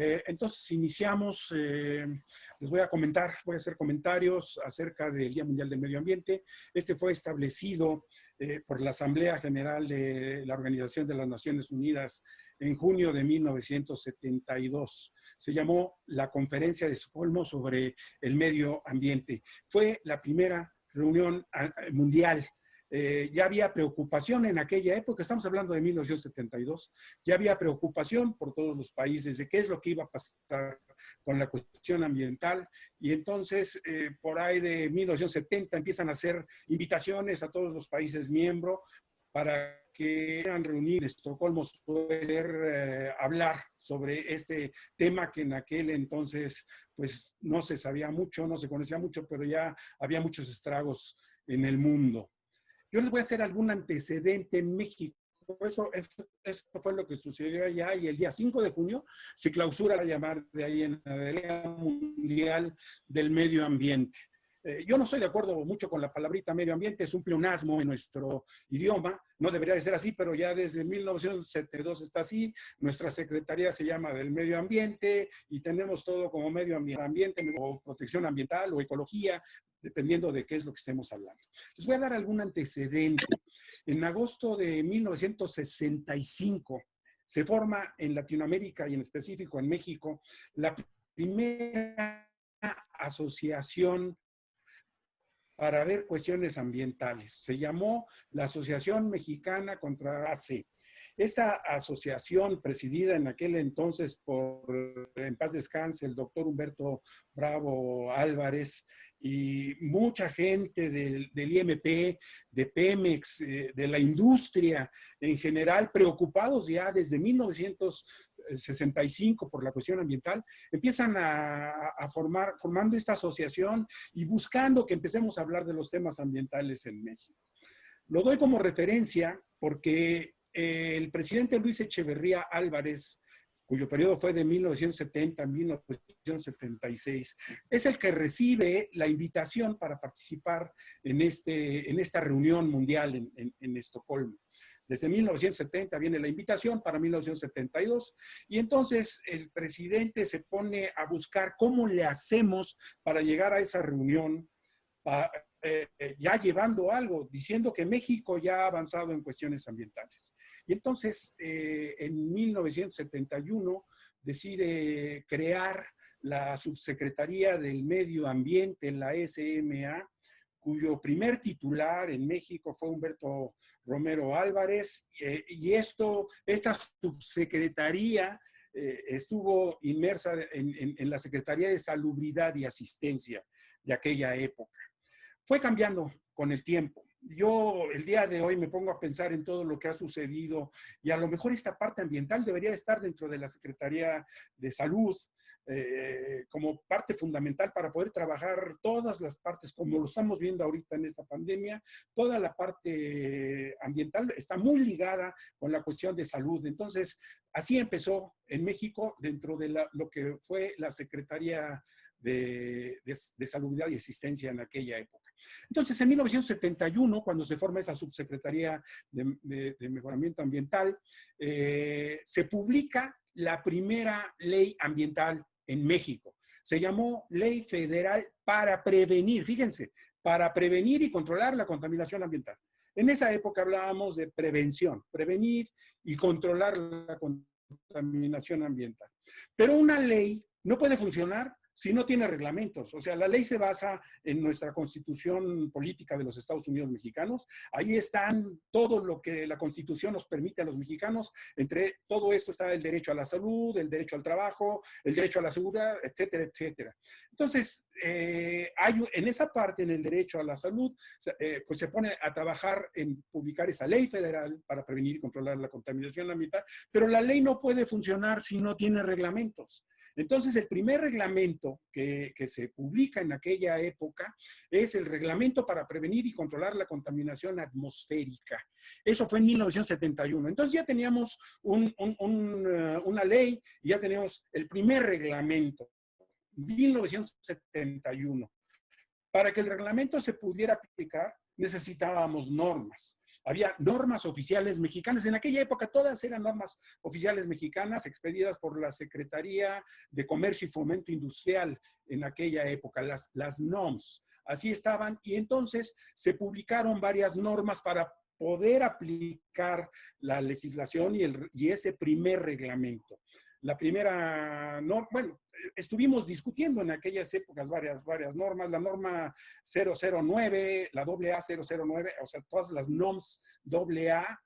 Entonces iniciamos, les voy a comentar, voy a hacer comentarios acerca del Día Mundial del Medio Ambiente. Este fue establecido por la Asamblea General de la Organización de las Naciones Unidas en junio de 1972. Se llamó la Conferencia de Estocolmo sobre el Medio Ambiente. Fue la primera reunión mundial. Ya había preocupación en aquella época, estamos hablando de 1972, ya había preocupación por todos los países de qué es lo que iba a pasar con la cuestión ambiental, y entonces por ahí de 1970 empiezan a hacer invitaciones a todos los países miembros para que puedan reunir en Estocolmo, poder hablar sobre este tema que en aquel entonces pues no se sabía mucho, no se conocía mucho, pero ya había muchos estragos en el mundo. Yo les voy a hacer algún antecedente en México. Eso fue lo que sucedió allá, y el día 5 de junio se clausura la llamada de ahí en la Día Mundial del Medio Ambiente. Yo no estoy de acuerdo mucho con la palabrita medio ambiente, es un pleonasmo en nuestro idioma, no debería de ser así, pero ya desde 1972 está así. Nuestra secretaría se llama del medio ambiente y tenemos todo como medio ambiente o protección ambiental o ecología, dependiendo de qué es lo que estemos hablando. Les voy a dar algún antecedente. En agosto de 1965 se forma en Latinoamérica y en específico en México la primera asociación para ver cuestiones ambientales. Se llamó la Asociación Mexicana contra AC. Esta asociación, presidida en aquel entonces por, en paz descanse, el doctor Humberto Bravo Álvarez, y mucha gente del IMP, de Pemex, de la industria en general, preocupados ya desde 1965 por la cuestión ambiental, empiezan formando esta asociación y buscando que empecemos a hablar de los temas ambientales en México. Lo doy como referencia porque el presidente Luis Echeverría Álvarez, cuyo periodo fue de 1970 a 1976, es el que recibe la invitación para participar en esta reunión mundial en Estocolmo. Desde 1970 viene la invitación para 1972, y entonces el presidente se pone a buscar cómo le hacemos para llegar a esa reunión, ya llevando algo, diciendo que México ya ha avanzado en cuestiones ambientales. Y entonces, en 1971, decide crear la Subsecretaría del Medio Ambiente en la SMA, cuyo primer titular en México fue Humberto Romero Álvarez, y esta subsecretaría estuvo inmersa en la Secretaría de Salubridad y Asistencia de aquella época. Fue cambiando con el tiempo. Yo el día de hoy me pongo a pensar en todo lo que ha sucedido, y a lo mejor esta parte ambiental debería estar dentro de la Secretaría de Salud como parte fundamental para poder trabajar todas las partes, como lo estamos viendo ahorita en esta pandemia. Toda la parte ambiental está muy ligada con la cuestión de salud. Entonces, así empezó en México dentro de lo que fue la Secretaría de Salubridad y Asistencia en aquella época. Entonces, en 1971, cuando se forma esa subsecretaría de mejoramiento ambiental, se publica la primera ley ambiental en México. Se llamó Ley Federal para prevenir, fíjense, para prevenir y controlar la contaminación ambiental. En esa época hablábamos de prevención, prevenir y controlar la contaminación ambiental. Pero una ley no puede funcionar si no tiene reglamentos. O sea, la ley se basa en nuestra Constitución Política de los Estados Unidos Mexicanos. Ahí están todo lo que la Constitución nos permite a los mexicanos. Entre todo esto está el derecho a la salud, el derecho al trabajo, el derecho a la seguridad, etcétera, etcétera. Entonces, en esa parte, en el derecho a la salud, pues se pone a trabajar en publicar esa ley federal para prevenir y controlar la contaminación ambiental, pero la ley no puede funcionar si no tiene reglamentos. Entonces, el primer reglamento que se publica en aquella época es el Reglamento para prevenir y controlar la contaminación atmosférica. Eso fue en 1971. Entonces ya teníamos una ley y ya teníamos el primer reglamento, 1971. Para que el reglamento se pudiera aplicar, necesitábamos normas. Había normas oficiales mexicanas. En aquella época todas eran normas oficiales mexicanas expedidas por la Secretaría de Comercio y Fomento Industrial en aquella época, las NOMS. Así estaban, y entonces se publicaron varias normas para poder aplicar la legislación y ese primer reglamento. La primera norma, bueno, estuvimos discutiendo en aquellas épocas varias normas, la norma 009, la AA 009, o sea, todas las NOMS AA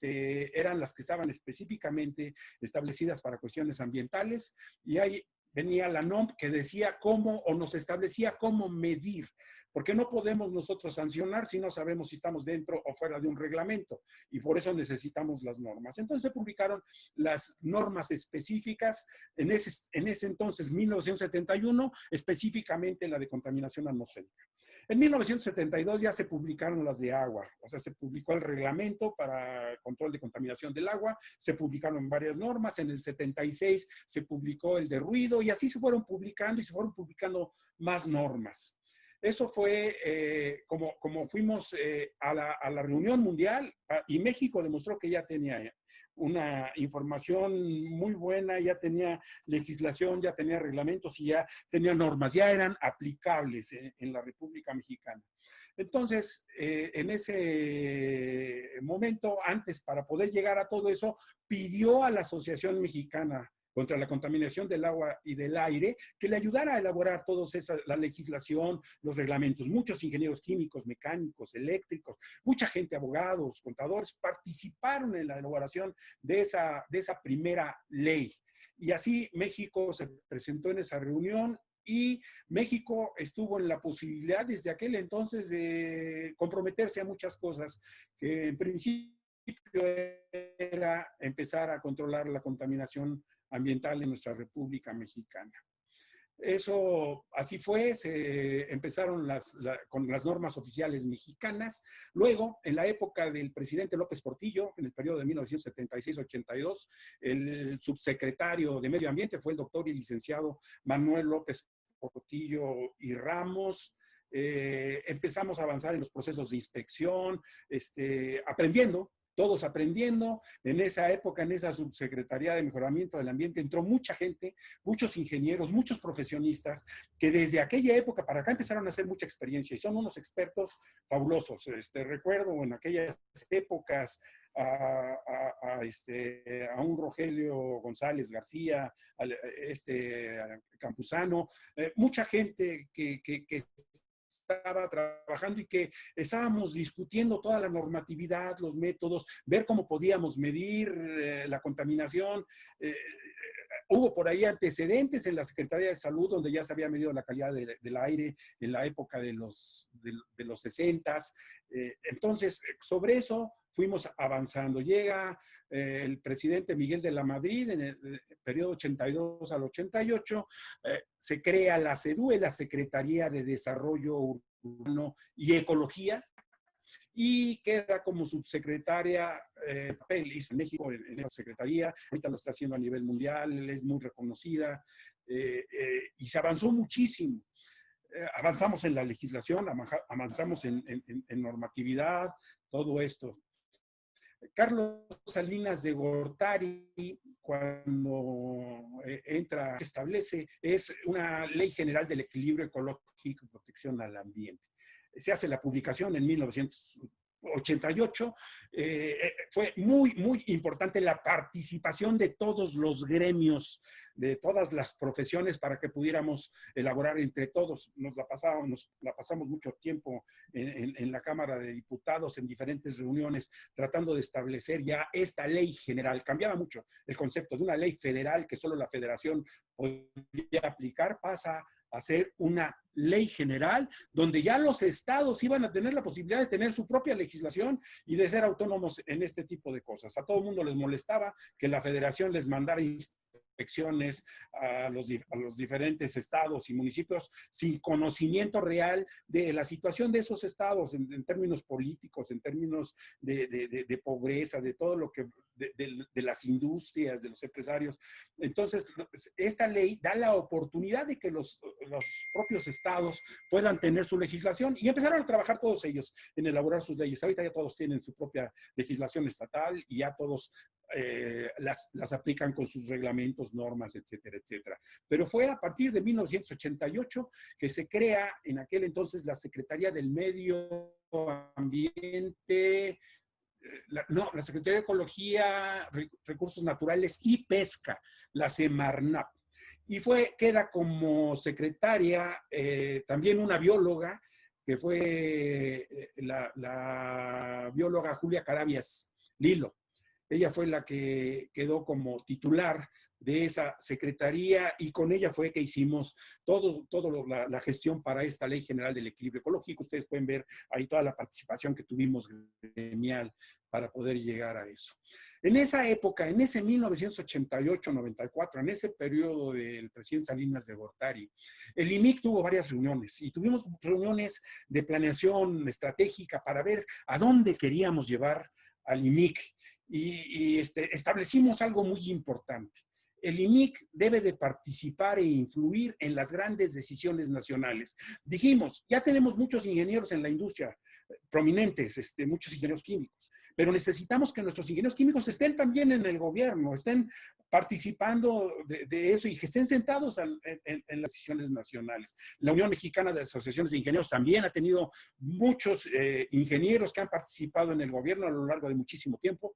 eran las que estaban específicamente establecidas para cuestiones ambientales, y ahí venía la NOM que decía cómo, o nos establecía cómo medir, porque no podemos nosotros sancionar si no sabemos si estamos dentro o fuera de un reglamento, y por eso necesitamos las normas. Entonces se publicaron las normas específicas, en ese entonces, 1971, específicamente la de contaminación atmosférica. En 1972 ya se publicaron las de agua, o sea, se publicó el reglamento para control de contaminación del agua, se publicaron varias normas, en el 76 se publicó el de ruido, y así se fueron publicando y se fueron publicando más normas. Eso fue como fuimos a la reunión mundial, y México demostró que ya tenía una información muy buena, ya tenía legislación, ya tenía reglamentos y ya tenía normas, ya eran aplicables en la República Mexicana. Entonces, en ese momento, antes, para poder llegar a todo eso, pidió a la Asociación Mexicana contra la Contaminación del Agua y del Aire, que le ayudara a elaborar toda la legislación, los reglamentos. Muchos ingenieros químicos, mecánicos, eléctricos, mucha gente, abogados, contadores, participaron en la elaboración de esa primera ley. Y así México se presentó en esa reunión, y México estuvo en la posibilidad desde aquel entonces de comprometerse a muchas cosas, que en principio era empezar a controlar la contaminación ambiental en nuestra República Mexicana. Eso así fue, se empezaron con las normas oficiales mexicanas. Luego, en la época del presidente López Portillo, en el periodo de 1976-82, el subsecretario de Medio Ambiente fue el doctor y licenciado Manuel López Portillo y Ramos. Empezamos a avanzar en los procesos de inspección, aprendiendo. Todos aprendiendo. En esa época, en esa subsecretaría de mejoramiento del ambiente, entró mucha gente, muchos ingenieros, muchos profesionistas, que desde aquella época para acá empezaron a hacer mucha experiencia, y son unos expertos fabulosos. Recuerdo en aquellas épocas a un Rogelio González García, a Campuzano, mucha gente que estaba trabajando y que estábamos discutiendo toda la normatividad, los métodos, ver cómo podíamos medir la contaminación. Hubo por ahí antecedentes en la Secretaría de Salud, donde ya se había medido la calidad del aire en la época de los 60s. Entonces, sobre eso fuimos avanzando. Llega el presidente Miguel de la Madrid en el periodo 82 al 88, se crea la SEDUE, la Secretaría de Desarrollo Urbano y Ecología, y queda como subsecretaria, hizo en México en esa secretaría, ahorita lo está haciendo a nivel mundial, es muy reconocida, y se avanzó muchísimo. Avanzamos en la legislación, avanzamos en normatividad, todo esto. Carlos Salinas de Gortari, cuando establece, es una ley general del equilibrio ecológico y protección al ambiente. Se hace la publicación en 1988. Fue muy importante la participación de todos los gremios, de todas las profesiones, para que pudiéramos elaborar entre todos. Nos la pasamos mucho tiempo en la Cámara de Diputados, en diferentes reuniones, tratando de establecer ya esta ley general. Cambiaba mucho el concepto de una ley federal que solo la federación podía aplicar, pasa a ser una ley general, donde ya los estados iban a tener la posibilidad de tener su propia legislación y de ser autónomos en este tipo de cosas. A todo el mundo les molestaba que la federación les mandara inspecciones a los diferentes estados y municipios sin conocimiento real de la situación de esos estados en términos políticos, en términos de pobreza, de todo lo que, de las industrias, de los empresarios. Entonces, esta ley da la oportunidad de que los los propios estados puedan tener su legislación, y empezaron a trabajar todos ellos en elaborar sus leyes. Ahorita ya todos tienen su propia legislación estatal y ya todos las aplican con sus reglamentos, normas, etcétera, etcétera. Pero fue a partir de 1988 que se crea en aquel entonces la Secretaría del Medio Ambiente, la Secretaría de Ecología, Recursos Naturales y Pesca, la Semarnap. Y queda como secretaria también una bióloga, que fue la bióloga Julia Carabias Lilo. Ella fue la que quedó como titular de esa secretaría, y con ella fue que hicimos la gestión para esta Ley General del Equilibrio Ecológico. Ustedes pueden ver ahí toda la participación que tuvimos gremial para poder llegar a eso. En esa época, en ese 1988-94, en ese periodo del presidente Salinas de Gortari, el IMIC tuvo varias reuniones, y tuvimos reuniones de planeación estratégica para ver a dónde queríamos llevar al IMIC. Y establecimos algo muy importante. El IMIC debe de participar e influir en las grandes decisiones nacionales. Dijimos, ya tenemos muchos ingenieros en la industria, prominentes, muchos ingenieros químicos, pero necesitamos que nuestros ingenieros químicos estén también en el gobierno, estén participando de eso y que estén sentados en las decisiones nacionales. La Unión Mexicana de Asociaciones de Ingenieros también ha tenido muchos ingenieros que han participado en el gobierno a lo largo de muchísimo tiempo,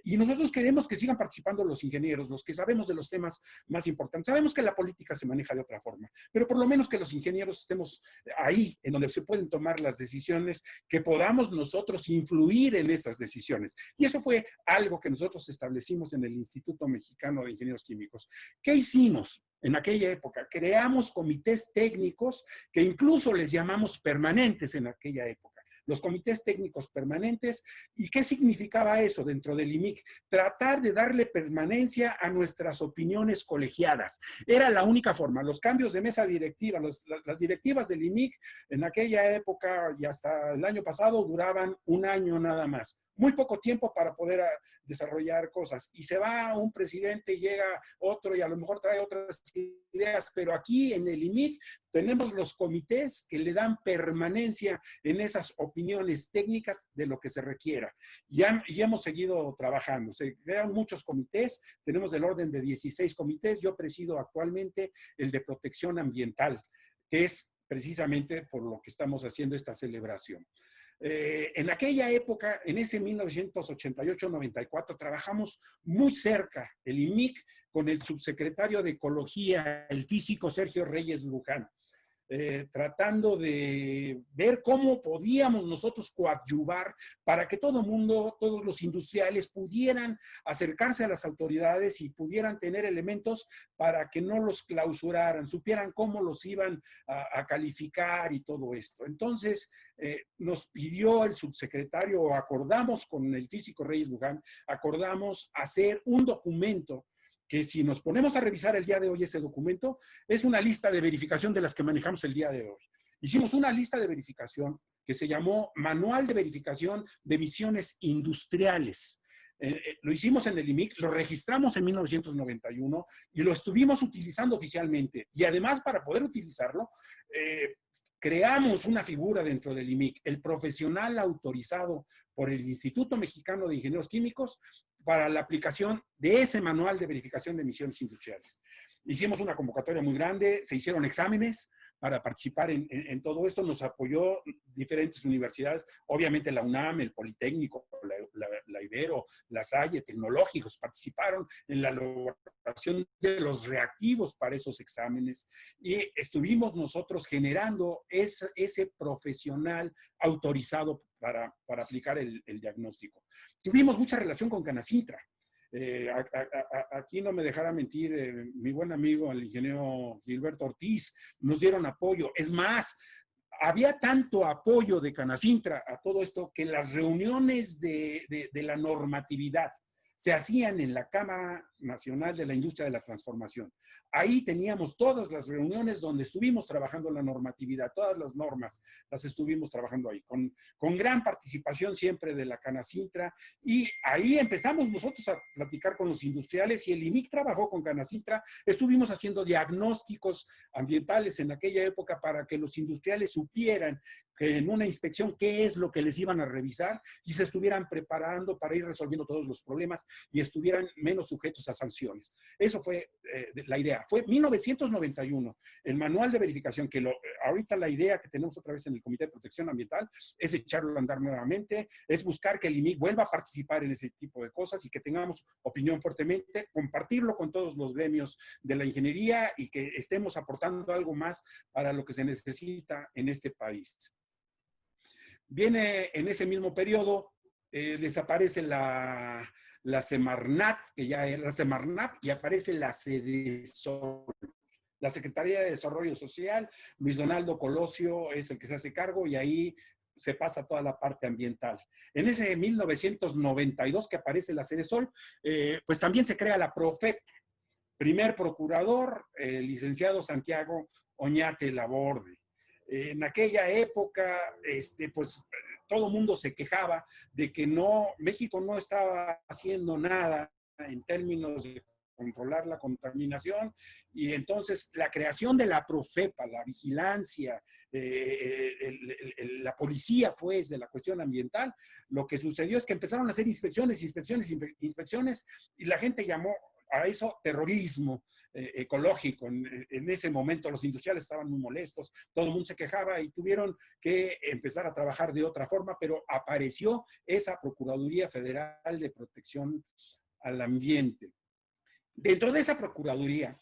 y nosotros queremos que sigan participando los ingenieros, los que sabemos de los temas más importantes. Sabemos que la política se maneja de otra forma, pero por lo menos que los ingenieros estemos ahí, en donde se pueden tomar las decisiones, que podamos nosotros influir en esas decisiones. Y eso fue algo que nosotros establecimos en el Instituto Mexicano de Ingenieros Químicos. ¿Qué hicimos en aquella época? Creamos comités técnicos que incluso les llamamos permanentes en aquella época. Los comités técnicos permanentes. ¿Y qué significaba eso dentro del IMIC? Tratar de darle permanencia a nuestras opiniones colegiadas. Era la única forma. Los cambios de mesa directiva, las directivas del IMIC en aquella época y hasta el año pasado duraban un año nada más. Muy poco tiempo para poder desarrollar cosas. Y se va un presidente, llega otro y a lo mejor trae otras ideas, pero aquí en el IMIC tenemos los comités que le dan permanencia en esas opiniones técnicas de lo que se requiera. Y hemos seguido trabajando. Se crean muchos comités, tenemos del orden de 16 comités. Yo presido actualmente el de protección ambiental, que es precisamente por lo que estamos haciendo esta celebración. En aquella época, en ese 1988-94, trabajamos muy cerca, el IMIC, con el subsecretario de Ecología, el físico Sergio Reyes Luján, tratando de ver cómo podíamos nosotros coadyuvar para que todo mundo, todos los industriales pudieran acercarse a las autoridades y pudieran tener elementos para que no los clausuraran, supieran cómo los iban a calificar y todo esto. Entonces, nos pidió el subsecretario, o acordamos con el físico Reyes Luján, acordamos hacer un documento que, si nos ponemos a revisar el día de hoy ese documento, es una lista de verificación de las que manejamos el día de hoy. Hicimos una lista de verificación que se llamó Manual de Verificación de Emisiones Industriales. Lo hicimos en el IMIC, lo registramos en 1991 y lo estuvimos utilizando oficialmente. Y además, para poder utilizarlo, creamos una figura dentro del IMIC, el profesional autorizado por el Instituto Mexicano de Ingenieros Químicos para la aplicación de ese manual de verificación de emisiones industriales. Hicimos una convocatoria muy grande, se hicieron exámenes para participar en todo esto, nos apoyó diferentes universidades, obviamente la UNAM, el Politécnico, la Ibero, la Salle, tecnológicos, participaron en la elaboración de los reactivos para esos exámenes, y estuvimos nosotros generando ese profesional autorizado para aplicar el diagnóstico. Tuvimos mucha relación con Canacintra. Aquí no me dejará mentir mi buen amigo, el ingeniero Gilberto Ortiz, nos dieron apoyo. Es más, había tanto apoyo de Canacintra a todo esto que las reuniones de la normatividad se hacían en la Cámara Nacional de la Industria de la Transformación. Ahí teníamos todas las reuniones donde estuvimos trabajando la normatividad, todas las normas las estuvimos trabajando ahí, con gran participación siempre de la Canacintra, y ahí empezamos nosotros a platicar con los industriales, y el IMIC trabajó con Canacintra, estuvimos haciendo diagnósticos ambientales en aquella época para que los industriales supieran que en una inspección qué es lo que les iban a revisar y se estuvieran preparando para ir resolviendo todos los problemas y estuvieran menos sujetos a sanciones. Eso fue la idea. Fue 1991, el manual de verificación, que ahorita la idea que tenemos otra vez en el Comité de Protección Ambiental es echarlo a andar nuevamente, es buscar que el IMIC vuelva a participar en ese tipo de cosas y que tengamos opinión fuertemente, compartirlo con todos los gremios de la ingeniería y que estemos aportando algo más para lo que se necesita en este país. Viene en ese mismo periodo, desaparece la Semarnat, que ya era la Semarnat, y aparece la Sedesol, la Secretaría de Desarrollo Social. Luis Donaldo Colosio es el que se hace cargo y ahí se pasa toda la parte ambiental. En ese 1992 que aparece la Sedesol, pues también se crea la Profep. Primer procurador, el licenciado Santiago Oñate Laborde. En aquella época, pues todo el mundo se quejaba de que México no estaba haciendo nada en términos de controlar la contaminación, y entonces la creación de la Profepa, la vigilancia, la policía, pues, de la cuestión ambiental, lo que sucedió es que empezaron a hacer inspecciones, y la gente llamó a eso terrorismo ecológico. En ese momento los industriales estaban muy molestos, todo el mundo se quejaba y tuvieron que empezar a trabajar de otra forma, pero apareció esa Procuraduría Federal de Protección al Ambiente. Dentro de esa Procuraduría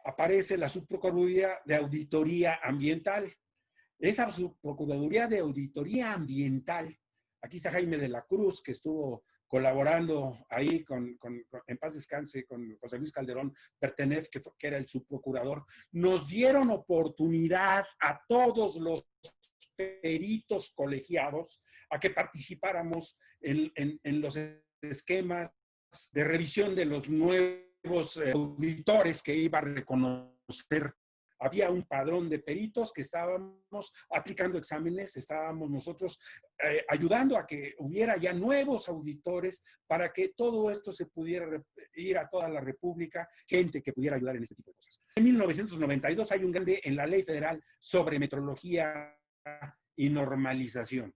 aparece la Subprocuraduría de Auditoría Ambiental. Esa Subprocuraduría de Auditoría Ambiental, aquí está Jaime de la Cruz, que estuvo colaborando ahí en paz descanse, con José Luis Calderón Pertenef, que era el subprocurador. Nos dieron oportunidad a todos los peritos colegiados a que participáramos en los esquemas de revisión de los nuevos auditores que iba a reconocer. Había un padrón de peritos que estábamos aplicando exámenes, estábamos nosotros ayudando a que hubiera ya nuevos auditores para que todo esto se pudiera ir a toda la República, gente que pudiera ayudar en este tipo de cosas. En 1992 hay un grande en la Ley Federal sobre Metrología y Normalización.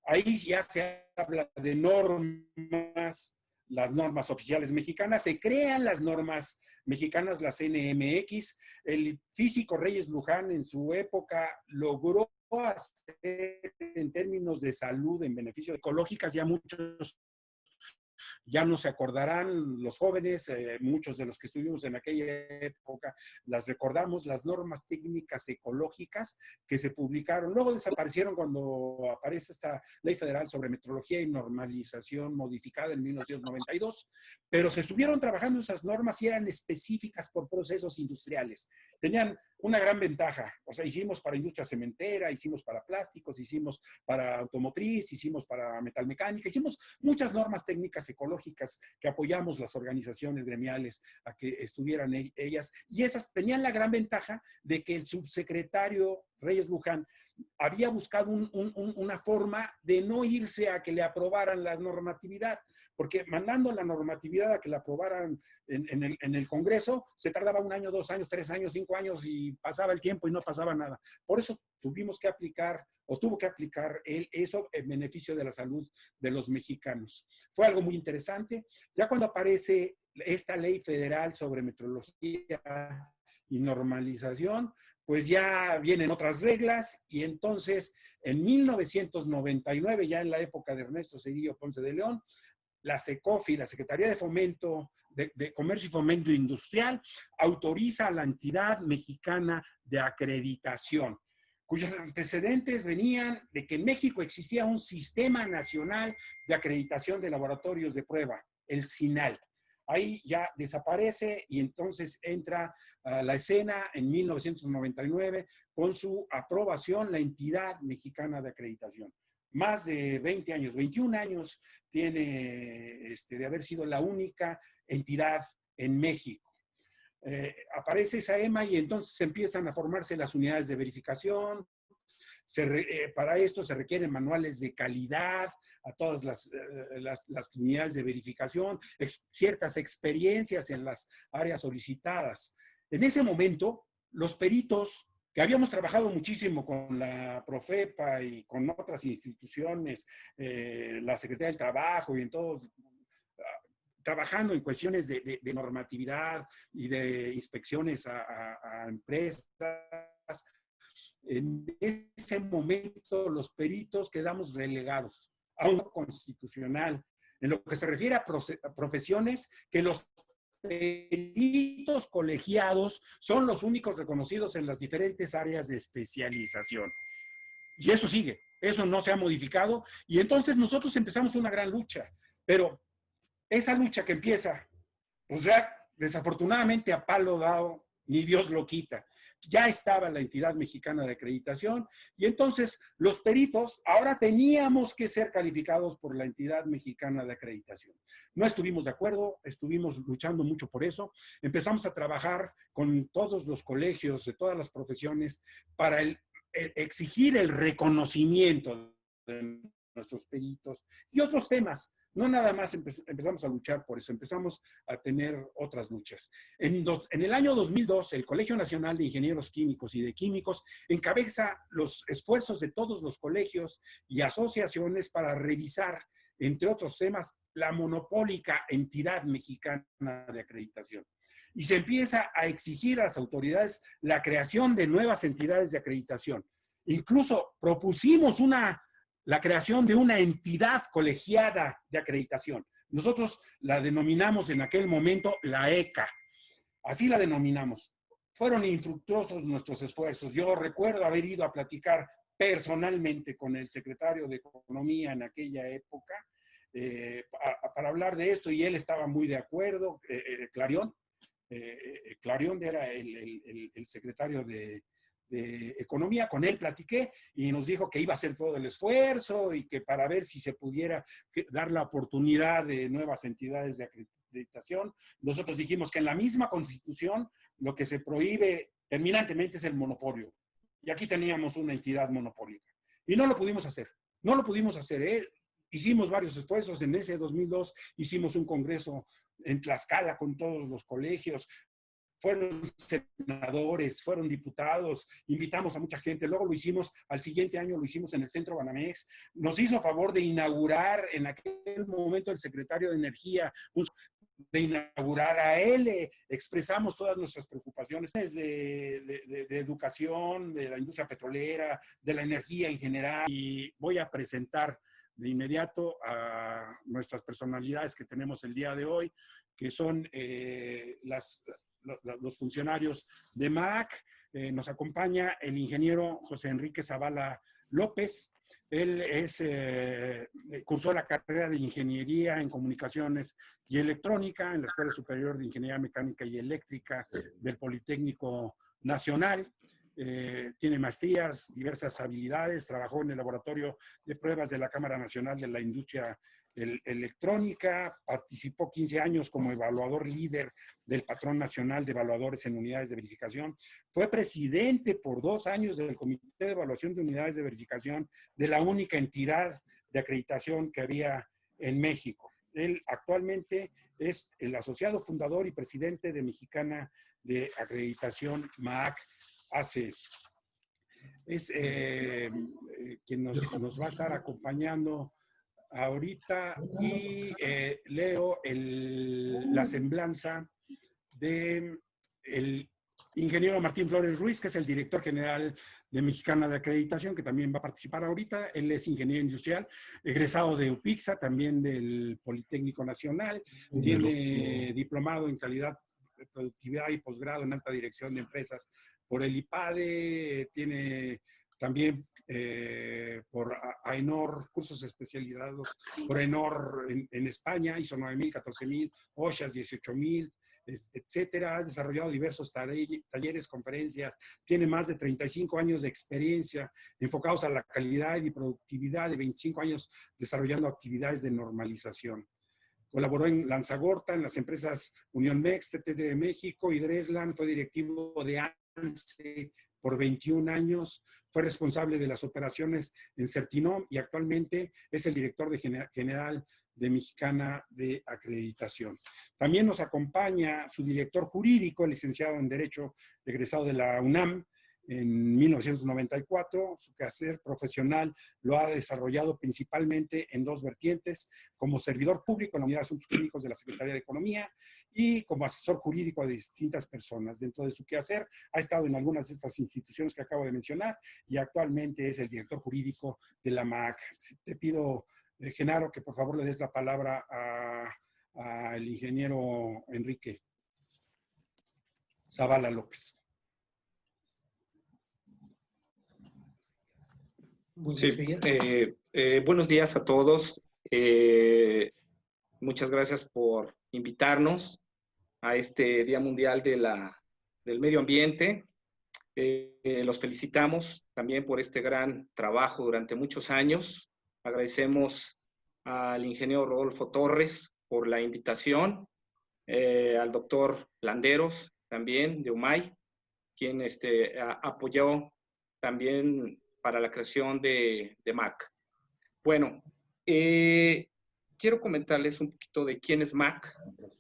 Ahí ya se habla de normas, las normas oficiales mexicanas, se crean las normas mexicanas, las NMX. El físico Reyes Luján en su época logró hacer en términos de salud, en beneficio ecológicas, ya muchos ya no se acordarán los jóvenes, muchos de los que estuvimos en aquella época, las recordamos, las normas técnicas ecológicas que se publicaron. Luego desaparecieron cuando aparece esta Ley Federal sobre Metrología y Normalización modificada en 1992, pero se estuvieron trabajando esas normas y eran específicas por procesos industriales. Tenían una gran ventaja, o sea, hicimos para industria cementera, hicimos para plásticos, hicimos para automotriz, hicimos para metalmecánica, hicimos muchas normas técnicas ecológicas que apoyamos las organizaciones gremiales a que estuvieran ellas, y esas tenían la gran ventaja de que el subsecretario Reyes Luján había buscado una forma de no irse a que le aprobaran la normatividad, porque mandando la normatividad a que la aprobaran en el Congreso, se tardaba 1 año, 2 años, 3 años, 5 años, y pasaba el tiempo y no pasaba nada. Por eso tuvimos que aplicar, o tuvo que aplicar eso en beneficio de la salud de los mexicanos. Fue algo muy interesante. Ya cuando aparece esta ley federal sobre metrología y normalización, pues ya vienen otras reglas, y entonces en 1999, ya en la época de Ernesto Zedillo Ponce de León, la SECOFI, la Secretaría de Fomento, de Comercio y Fomento Industrial, autoriza a la entidad mexicana de acreditación, cuyos antecedentes venían de que en México existía un Sistema Nacional de Acreditación de Laboratorios de Prueba, el SINAL. Ahí ya desaparece y entonces entra a la escena en 1999 con su aprobación la entidad mexicana de acreditación. Más de 20 años, 21 años tiene de haber sido la única entidad en México. aparece esa EMA y entonces empiezan a formarse las unidades de verificación. Para esto se requieren manuales de calidad a todas las unidades de verificación, ciertas experiencias en las áreas solicitadas. En ese momento, los peritos que habíamos trabajado muchísimo con la Profepa y con otras instituciones, la Secretaría del Trabajo y en todos, trabajando en cuestiones de normatividad y de inspecciones a empresas. En ese momento los peritos quedamos relegados a un constitucional en lo que se refiere a profesiones que los peritos colegiados son los únicos reconocidos en las diferentes áreas de especialización. Y eso sigue, eso no se ha modificado. Y entonces nosotros empezamos una gran lucha, pero esa lucha que empieza, pues ya desafortunadamente a palo dado, ni Dios lo quita. Ya estaba la entidad mexicana de acreditación y entonces los peritos ahora teníamos que ser calificados por la entidad mexicana de acreditación. No estuvimos de acuerdo, estuvimos luchando mucho por eso. Empezamos a trabajar con todos los colegios de todas las profesiones para exigir el reconocimiento de nuestros peritos y otros temas. No nada más empezamos a luchar por eso, empezamos a tener otras luchas. En el año 2002, el Colegio Nacional de Ingenieros Químicos y de Químicos encabeza los esfuerzos de todos los colegios y asociaciones para revisar, entre otros temas, la monopólica entidad mexicana de acreditación. Y se empieza a exigir a las autoridades la creación de nuevas entidades de acreditación. Incluso propusimos la creación de una entidad colegiada de acreditación. Nosotros la denominamos en aquel momento la ECA. Así la denominamos. Fueron infructuosos nuestros esfuerzos. Yo recuerdo haber ido a platicar personalmente con el secretario de Economía en aquella época para hablar de esto y él estaba muy de acuerdo. Clarion era el secretario de Economía, con él platiqué y nos dijo que iba a hacer todo el esfuerzo y que para ver si se pudiera dar la oportunidad de nuevas entidades de acreditación. Nosotros dijimos que en la misma Constitución lo que se prohíbe terminantemente es el monopolio. Y aquí teníamos una entidad monopólica. Y no lo pudimos hacer. No lo pudimos hacer. Hicimos varios esfuerzos. En ese 2002 hicimos un congreso en Tlaxcala con todos los colegios. Fueron senadores, fueron diputados, invitamos a mucha gente, luego lo hicimos, al siguiente año lo hicimos en el Centro Banamex, nos hizo favor de inaugurar en aquel momento el secretario de Energía, de inaugurar a él, expresamos todas nuestras preocupaciones de educación, de la industria petrolera, de la energía en general, y voy a presentar de inmediato a nuestras personalidades que tenemos el día de hoy, que son los funcionarios de MAAC. Nos acompaña el ingeniero José Enrique Zavala López. Él cursó la carrera de Ingeniería en Comunicaciones y Electrónica en la Escuela Superior de Ingeniería Mecánica y Eléctrica del Politécnico Nacional. Tiene maestrías, diversas habilidades, trabajó en el laboratorio de pruebas de la Cámara Nacional de la Industria Electrónica, participó 15 años como evaluador líder del Patrón Nacional de Evaluadores en Unidades de Verificación, fue presidente por 2 años del Comité de Evaluación de Unidades de Verificación de la única entidad de acreditación que había en México. Él actualmente es el asociado fundador y presidente de Mexicana de Acreditación MAAC AC. Es quien nos va a estar acompañando ahorita y leo la semblanza del ingeniero Martín Flores Ruiz, que es el director general de Mexicana de Acreditación, que también va a participar ahorita. Él es ingeniero industrial, egresado de UPIXA, también del Politécnico Nacional, tiene diplomado en calidad, productividad y posgrado en alta dirección de empresas por el IPADE, tiene también por AENOR, cursos especializados por AENOR en España, ISO 9000, 14000, OSHAS 18000, etcétera. Ha desarrollado diversos talleres, conferencias, tiene más de 35 años de experiencia enfocados a la calidad y productividad, de 25 años desarrollando actividades de normalización. Colaboró en Lanzagorta, en las empresas Unión Mex, TTD de México y Dresland. Fue directivo de ANSE por 21 años. Fue responsable de las operaciones en Certinom y actualmente es el director general de Mexicana de Acreditación. También nos acompaña su director jurídico, el licenciado en Derecho, egresado de la UNAM en 1994. Su quehacer profesional lo ha desarrollado principalmente en dos vertientes: como servidor público en la Unidad de Asuntos Jurídicos de la Secretaría de Economía y como asesor jurídico de distintas personas. Dentro de su quehacer ha estado en algunas de estas instituciones que acabo de mencionar y actualmente es el director jurídico de la MAC. Te pido, Genaro, que por favor le des la palabra al ingeniero Enrique Zavala López. Sí, buenos días a todos. Muchas gracias por invitarnos a este Día Mundial del Medio Ambiente. Los felicitamos también por este gran trabajo durante muchos años. Agradecemos al ingeniero Rodolfo Torres por la invitación, al doctor Landeros también de UMAY, quien apoyó también para la creación de MAC. Bueno, quiero comentarles un poquito de quién es MAC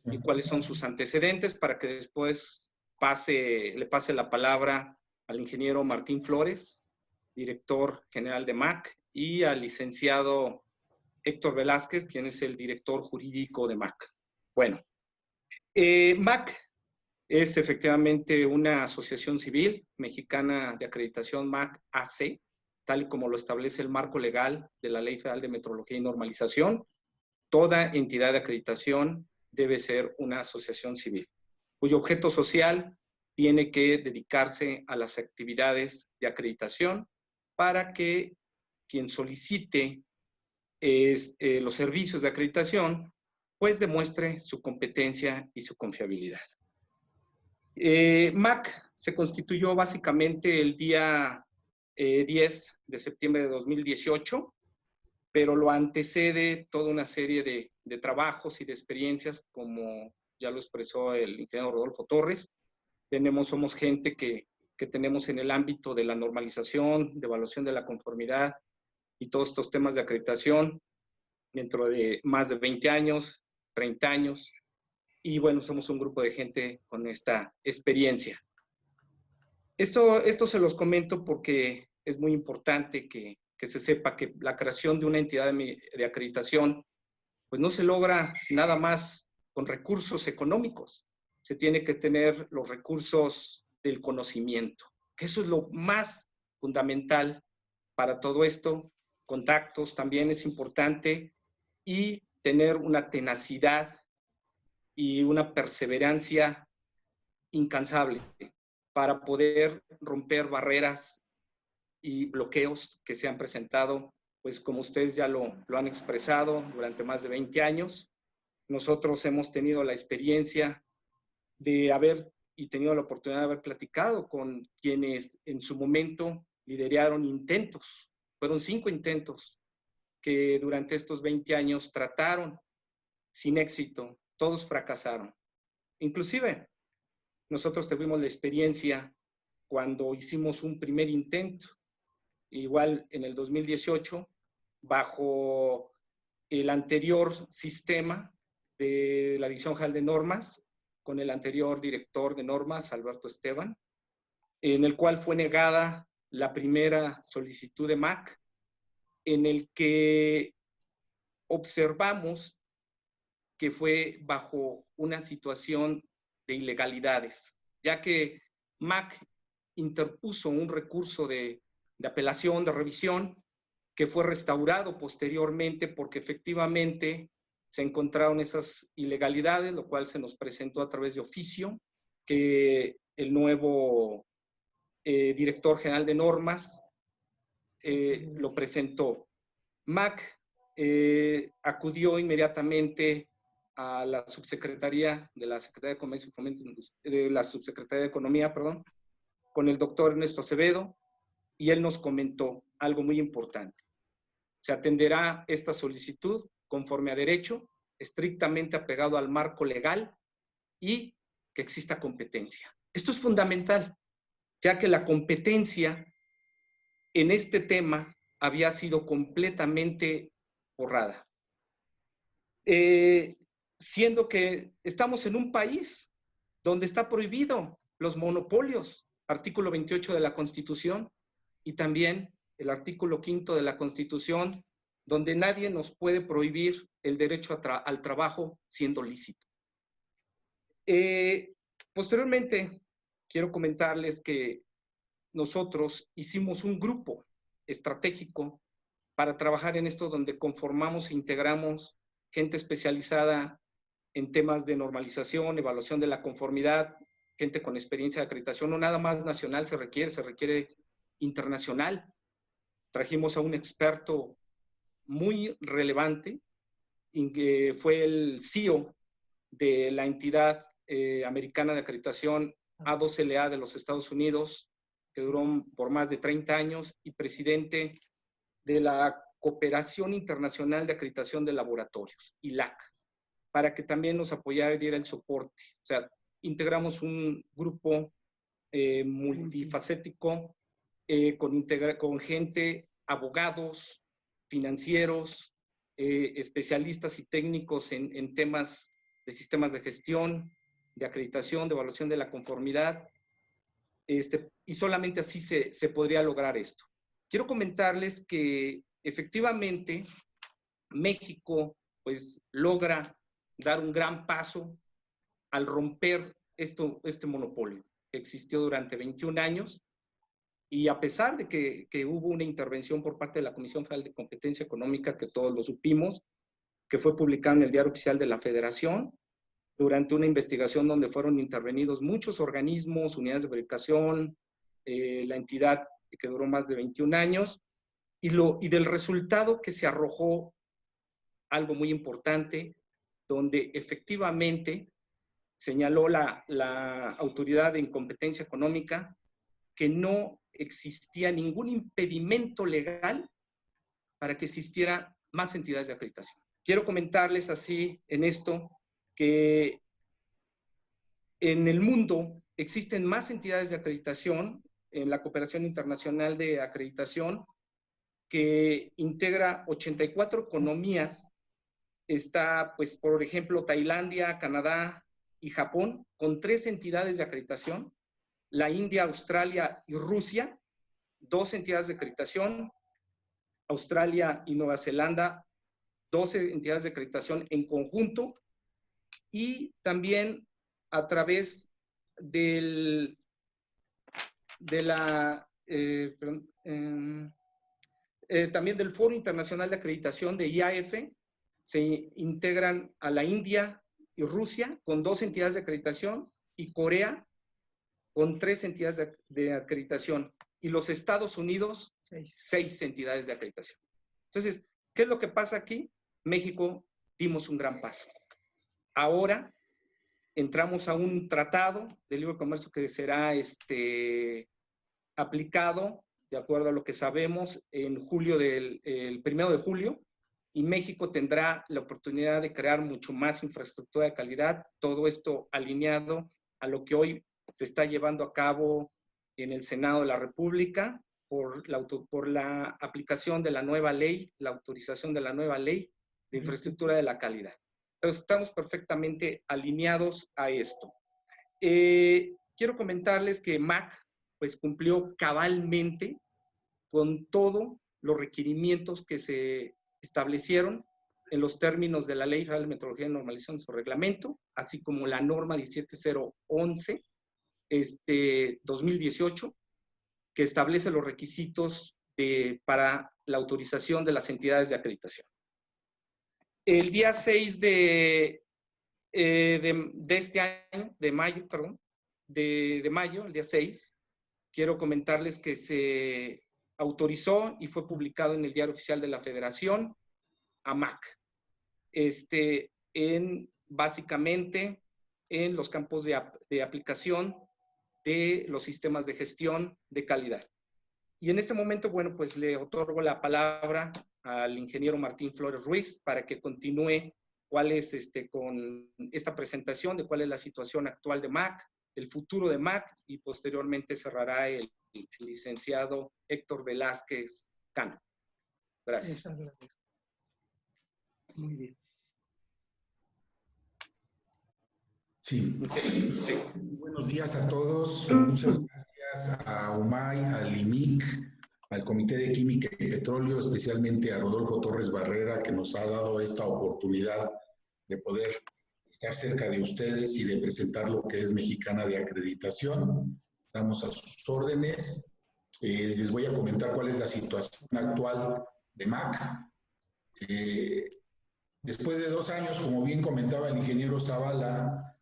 y cuáles son sus antecedentes para que después le pase la palabra al ingeniero Martín Flores, director general de MAC, y al licenciado Héctor Velázquez, quien es el director jurídico de MAC. Bueno, MAC es efectivamente una asociación civil mexicana de acreditación, MAC AC, tal como lo establece el marco legal de la Ley Federal de Metrología y Normalización. Toda entidad de acreditación debe ser una asociación civil, cuyo objeto social tiene que dedicarse a las actividades de acreditación para que quien solicite los servicios de acreditación, pues demuestre su competencia y su confiabilidad. MAC se constituyó básicamente el día 10 de septiembre de 2018, pero lo antecede toda una serie de trabajos y de experiencias, como ya lo expresó el ingeniero Rodolfo Torres. Somos gente que tenemos en el ámbito de la normalización, de evaluación de la conformidad y todos estos temas de acreditación dentro de más de 20 años, 30 años. Y bueno, somos un grupo de gente con esta experiencia. Esto se los comento porque es muy importante que se sepa que la creación de una entidad de acreditación pues no se logra nada más con recursos económicos. Se tiene que tener los recursos del conocimiento, que eso es lo más fundamental para todo esto. Contactos también es importante y tener una tenacidad y una perseverancia incansable para poder romper barreras y bloqueos que se han presentado, pues como ustedes ya lo han expresado durante más de 20 años. Nosotros hemos tenido la experiencia de haber y tenido la oportunidad de haber platicado con quienes en su momento lideraron intentos. Fueron 5 intentos que durante estos 20 años trataron sin éxito. Todos fracasaron. Inclusive, nosotros tuvimos la experiencia cuando hicimos un primer intento, igual en el 2018, bajo el anterior sistema de la Dirección General de Normas, con el anterior director de normas, Alberto Esteban, en el cual fue negada la primera solicitud de MAC, en el que observamos que fue bajo una situación de ilegalidades, ya que MAC interpuso un recurso de apelación, de revisión, que fue restaurado posteriormente porque efectivamente se encontraron esas ilegalidades, lo cual se nos presentó a través de oficio, que el nuevo director general de normas lo presentó. MAC acudió inmediatamente a la subsecretaría de la Secretaría de Comercio y Fomento, de la Subsecretaría de Economía, perdón, con el doctor Ernesto Acevedo, y él nos comentó algo muy importante. Se atenderá esta solicitud conforme a derecho, estrictamente apegado al marco legal y que exista competencia. Esto es fundamental, ya que la competencia en este tema había sido completamente borrada. Siendo que estamos en un país donde está prohibido los monopolios, artículo 28 de la Constitución, y también el artículo 5 de la Constitución, donde nadie nos puede prohibir el derecho al trabajo siendo lícito. Posteriormente, quiero comentarles que nosotros hicimos un grupo estratégico para trabajar en esto, donde conformamos e integramos gente especializada en temas de normalización, evaluación de la conformidad, gente con experiencia de acreditación, no nada más nacional se requiere internacional. Trajimos a un experto muy relevante, que fue el CEO de la entidad americana de acreditación A2LA de los Estados Unidos, que duró por más de 30 años, y presidente de la Cooperación Internacional de Acreditación de Laboratorios, ILAC, para que también nos apoyara y diera el soporte. O sea, integramos un grupo multifacético con gente, abogados, financieros, especialistas y técnicos en temas de sistemas de gestión, de acreditación, de evaluación de la conformidad, y solamente así se podría lograr esto. Quiero comentarles que efectivamente México pues logra dar un gran paso al romper este monopolio que existió durante 21 años, y a pesar de que hubo una intervención por parte de la Comisión Federal de Competencia Económica, que todos lo supimos, que fue publicado en el Diario Oficial de la Federación, durante una investigación donde fueron intervenidos muchos organismos, unidades de verificación, la entidad que duró más de 21 años, y del resultado que se arrojó algo muy importante, donde efectivamente señaló la Autoridad de Incompetencia Económica que no existía ningún impedimento legal para que existieran más entidades de acreditación. Quiero comentarles así en esto que en el mundo existen más entidades de acreditación en la Cooperación Internacional de Acreditación, que integra 84 economías. Está, pues, por ejemplo, Tailandia, Canadá y Japón, con 3 entidades de acreditación. La India, Australia y Rusia, 2 entidades de acreditación. Australia y Nueva Zelanda, 12 entidades de acreditación en conjunto. Y también a través también del Foro Internacional de Acreditación de IAF, se integran a la India y Rusia con 2 entidades de acreditación, y Corea con 3 entidades de acreditación, y los Estados Unidos 6 entidades de acreditación. Entonces, ¿qué es lo que pasa aquí? México dimos un gran paso. Ahora entramos a un tratado de libre comercio que será aplicado, de acuerdo a lo que sabemos, en julio el 1 de julio, y México tendrá la oportunidad de crear mucho más infraestructura de calidad, todo esto alineado a lo que hoy se está llevando a cabo en el Senado de la República por la aplicación de la nueva ley, la autorización de la nueva ley de infraestructura de la calidad. Entonces, estamos perfectamente alineados a esto. Quiero comentarles que MAC pues cumplió cabalmente con todos los requerimientos que se establecieron en los términos de la Ley Federal de Metrología y Normalización de su reglamento, así como la norma 17011 2018, que establece los requisitos para la autorización de las entidades de acreditación. El día 6 de este año, de mayo, el día 6, quiero comentarles que se autorizó y fue publicado en el Diario Oficial de la Federación a MAC, básicamente en los campos de aplicación de los sistemas de gestión de calidad. Y en este momento, bueno, pues le otorgo la palabra al ingeniero Martín Flores Ruiz para que continúe cuál es, con esta presentación de cuál es la situación actual de MAC, el futuro de MAC, y posteriormente cerrará el licenciado Héctor Velázquez Cano. Gracias. Muy bien. Sí. Sí. Buenos días a todos. Muchas gracias a UMAI, al IMIC, al Comité de Química y Petróleo, especialmente a Rodolfo Torres Barrera, que nos ha dado esta oportunidad de poder estar cerca de ustedes y de presentar lo que es Mexicana de Acreditación. Estamos a sus órdenes. Les voy a comentar cuál es la situación actual de MAC. Después de 2 años, como bien comentaba el ingeniero Zavala,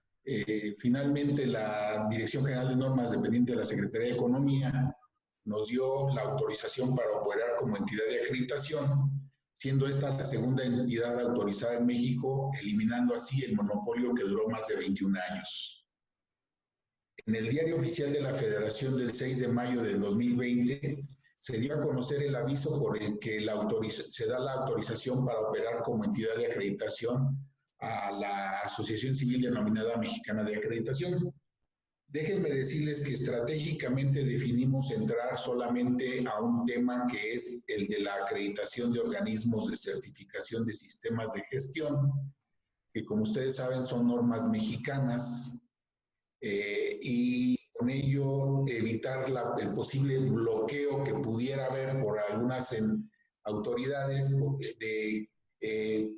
finalmente la Dirección General de Normas, dependiente de la Secretaría de Economía, nos dio la autorización para operar como entidad de acreditación, siendo esta la segunda entidad autorizada en México, eliminando así el monopolio que duró más de 21 años. En el Diario Oficial de la Federación del 6 de mayo del 2020, se dio a conocer el aviso por el que se da la autorización para operar como entidad de acreditación a la Asociación Civil denominada Mexicana de Acreditación. Déjenme decirles que estratégicamente definimos entrar solamente a un tema que es el de la acreditación de organismos de certificación de sistemas de gestión, que como ustedes saben son normas mexicanas, y con ello evitar el posible bloqueo que pudiera haber por algunas autoridades de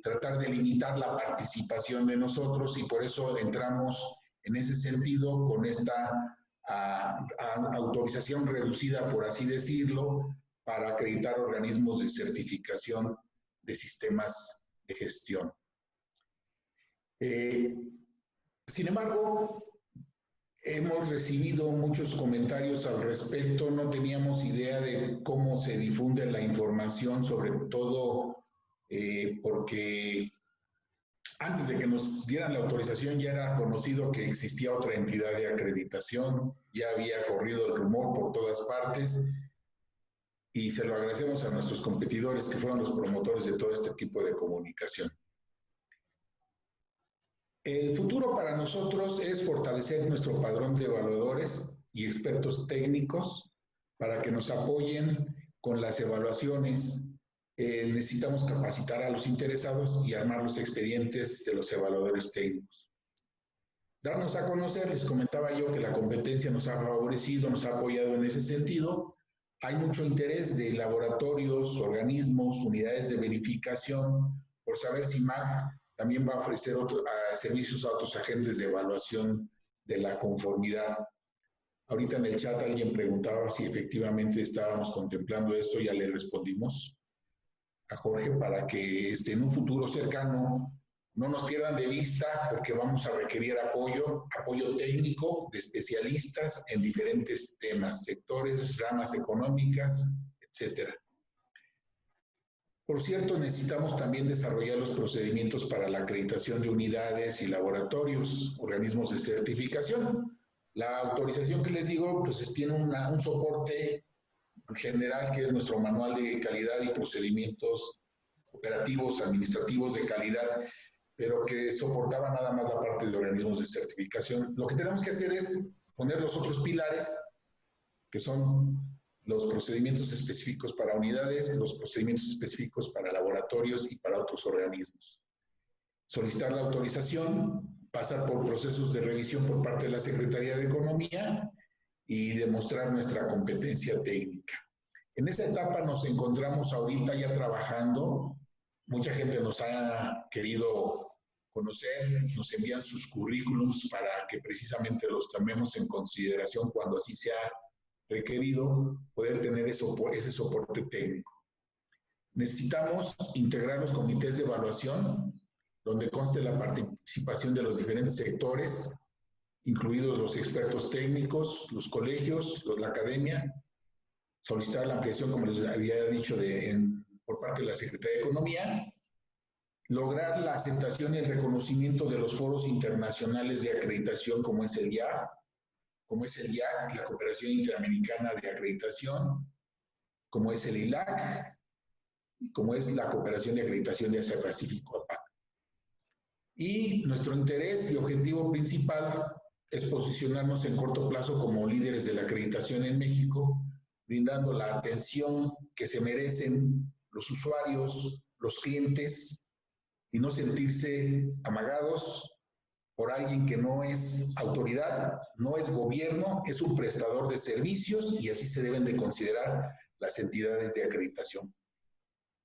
tratar de limitar la participación de nosotros, y por eso entramos en ese sentido con esta autorización reducida, por así decirlo, para acreditar organismos de certificación de sistemas de gestión. Sin embargo, hemos recibido muchos comentarios al respecto. No teníamos idea de cómo se difunde la información, sobre todo porque antes de que nos dieran la autorización ya era conocido que existía otra entidad de acreditación, ya había corrido el rumor por todas partes, y se lo agradecemos a nuestros competidores que fueron los promotores de todo este tipo de comunicación. El futuro para nosotros es fortalecer nuestro padrón de evaluadores y expertos técnicos para que nos apoyen con las evaluaciones. Necesitamos capacitar a los interesados y armar los expedientes de los evaluadores técnicos. Darnos a conocer, les comentaba yo que la competencia nos ha favorecido, nos ha apoyado en ese sentido. Hay mucho interés de laboratorios, organismos, unidades de verificación, por saber si MAC también va a ofrecer servicios a otros agentes de evaluación de la conformidad. Ahorita en el chat alguien preguntaba si efectivamente estábamos contemplando esto, ya le respondimos a Jorge para que en un futuro cercano no nos pierdan de vista, porque vamos a requerir apoyo técnico de especialistas en diferentes temas, sectores, ramas económicas, etcétera. Por cierto, necesitamos también desarrollar los procedimientos para la acreditación de unidades y laboratorios, organismos de certificación. La autorización que les digo, pues tiene un soporte general, que es nuestro manual de calidad y procedimientos operativos, administrativos de calidad, pero que soportaba nada más la parte de organismos de certificación. Lo que tenemos que hacer es poner los otros pilares, que son los procedimientos específicos para unidades, los procedimientos específicos para laboratorios y para otros organismos. Solicitar la autorización, pasar por procesos de revisión por parte de la Secretaría de Economía y demostrar nuestra competencia técnica. En esta etapa nos encontramos ahorita ya trabajando. Mucha gente nos ha querido conocer, nos envían sus currículums para que precisamente los tomemos en consideración cuando así sea requerido, poder tener ese soporte técnico. Necesitamos integrar los comités de evaluación, donde conste la participación de los diferentes sectores, incluidos los expertos técnicos, los colegios, la academia. Solicitar la ampliación, como les había dicho, por parte de la Secretaría de Economía. Lograr la aceptación y el reconocimiento de los foros internacionales de acreditación, como es el IAF, la Cooperación Interamericana de Acreditación, como es el ILAC, y como es la Cooperación de Acreditación de Asia-Pacífico, APAC. Y nuestro interés y objetivo principal es posicionarnos en corto plazo como líderes de la acreditación en México, brindando la atención que se merecen los usuarios, los clientes, y no sentirse amagados por alguien que no es autoridad, no es gobierno, es un prestador de servicios y así se deben de considerar las entidades de acreditación.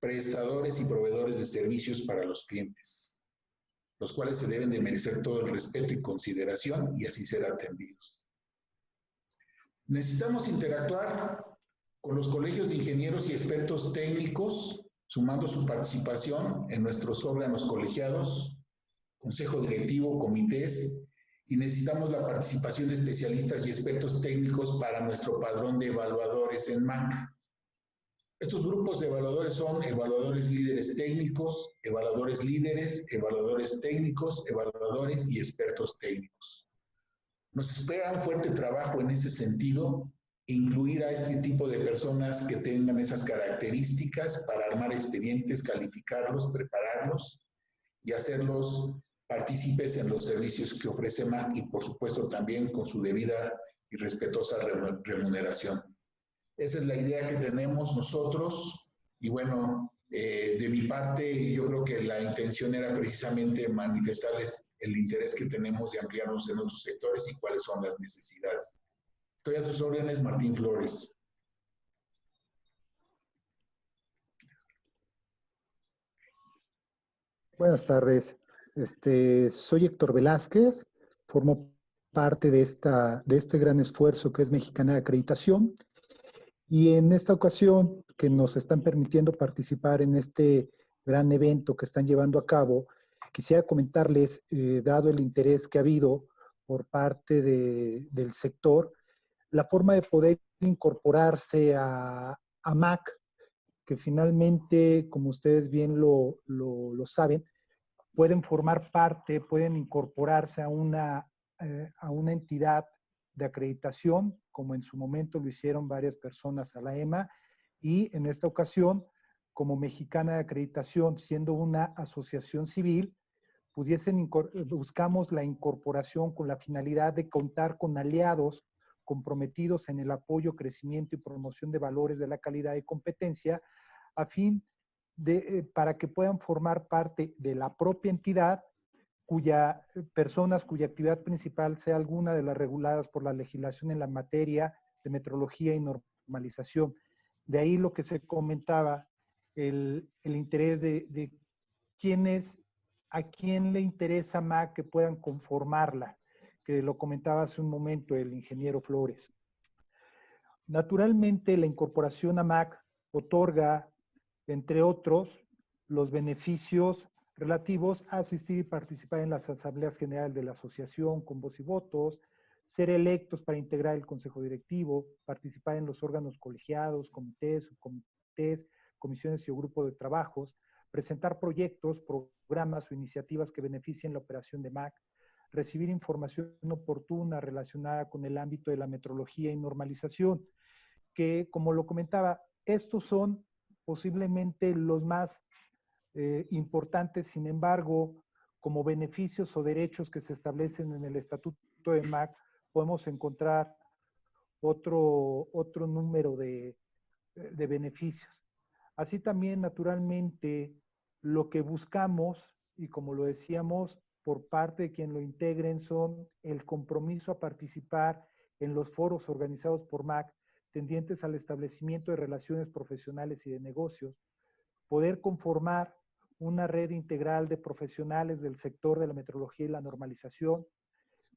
Prestadores y proveedores de servicios para los clientes, los cuales se deben de merecer todo el respeto y consideración y así ser atendidos. Necesitamos interactuar con los colegios de ingenieros y expertos técnicos, sumando su participación en nuestros órganos colegiados, consejo directivo, comités, y necesitamos la participación de especialistas y expertos técnicos para nuestro padrón de evaluadores en MAC. Estos grupos de evaluadores son evaluadores líderes técnicos, evaluadores líderes, evaluadores técnicos, evaluadores y expertos técnicos. Nos espera un fuerte trabajo en ese sentido, incluir a este tipo de personas que tengan esas características para armar expedientes, calificarlos, prepararlos y hacerlos partícipes en los servicios que ofrece MAC y por supuesto también con su debida y respetuosa remuneración. Esa es la idea que tenemos nosotros y bueno, de mi parte yo creo que la intención era precisamente manifestarles el interés que tenemos de ampliarnos en otros sectores y cuáles son las necesidades. Estoy a sus órdenes, Martín Flores. Buenas tardes. Soy Héctor Velázquez, formo parte de este gran esfuerzo que es Mexicana de Acreditación y en esta ocasión que nos están permitiendo participar en este gran evento que están llevando a cabo, quisiera comentarles, dado el interés que ha habido por parte del sector, la forma de poder incorporarse a MAC, que finalmente, como ustedes bien lo saben, pueden formar parte, pueden incorporarse a una entidad de acreditación, como en su momento lo hicieron varias personas a la EMA, y en esta ocasión, como Mexicana de Acreditación, siendo una asociación civil, buscamos la incorporación con la finalidad de contar con aliados comprometidos en el apoyo, crecimiento y promoción de valores de la calidad y competencia, a fin para que puedan formar parte de la propia entidad personas cuya actividad principal sea alguna de las reguladas por la legislación en la materia de metrología y normalización. De ahí lo que se comentaba, el interés de a quién le interesa más que puedan conformarla, que lo comentaba hace un momento el ingeniero Flores. Naturalmente, la incorporación a MAC otorga, entre otros, los beneficios relativos a asistir y participar en las asambleas generales de la asociación con voz y votos, ser electos para integrar el consejo directivo, participar en los órganos colegiados, comités, subcomités, comisiones y grupos de trabajos, presentar proyectos, programas o iniciativas que beneficien la operación de MAC, recibir información oportuna relacionada con el ámbito de la metrología y normalización, que, como lo comentaba, estos son posiblemente los más importantes. Sin embargo, como beneficios o derechos que se establecen en el Estatuto de MAC, podemos encontrar otro número de beneficios. Así también, naturalmente, lo que buscamos, y como lo decíamos, por parte de quien lo integren, son el compromiso a participar en los foros organizados por MAC, tendientes al establecimiento de relaciones profesionales y de negocios, poder conformar una red integral de profesionales del sector de la metrología y la normalización,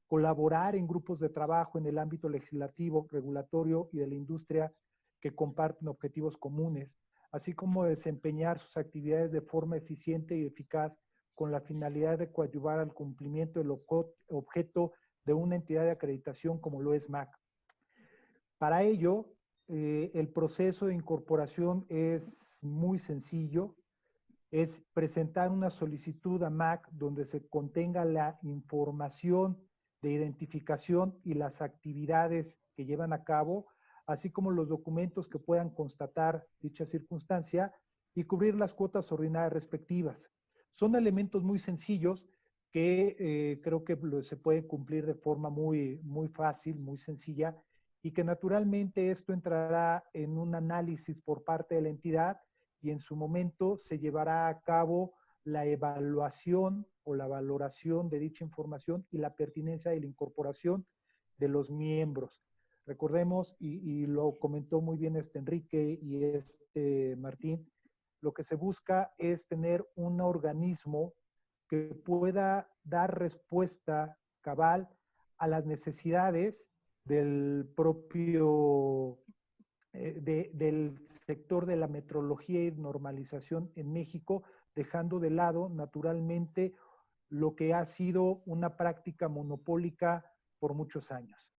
colaborar en grupos de trabajo en el ámbito legislativo, regulatorio y de la industria que comparten objetivos comunes, así como desempeñar sus actividades de forma eficiente y eficaz con la finalidad de coadyuvar al cumplimiento del objeto de una entidad de acreditación como lo es MAC. Para ello, el proceso de incorporación es muy sencillo. Es presentar una solicitud a MAC donde se contenga la información de identificación y las actividades que llevan a cabo, así como los documentos que puedan constatar dicha circunstancia y cubrir las cuotas ordinarias respectivas. Son elementos muy sencillos que creo que se puede cumplir de forma muy fácil, muy sencilla, y que naturalmente esto entrará en un análisis por parte de la entidad y en su momento se llevará a cabo la evaluación o la valoración de dicha información y la pertinencia de la incorporación de los miembros. Recordemos, y lo comentó muy bien Enrique y Martín, lo que se busca es tener un organismo que pueda dar respuesta cabal a las necesidades del propio, del sector de la metrología y normalización en México, dejando de lado naturalmente lo que ha sido una práctica monopólica por muchos años.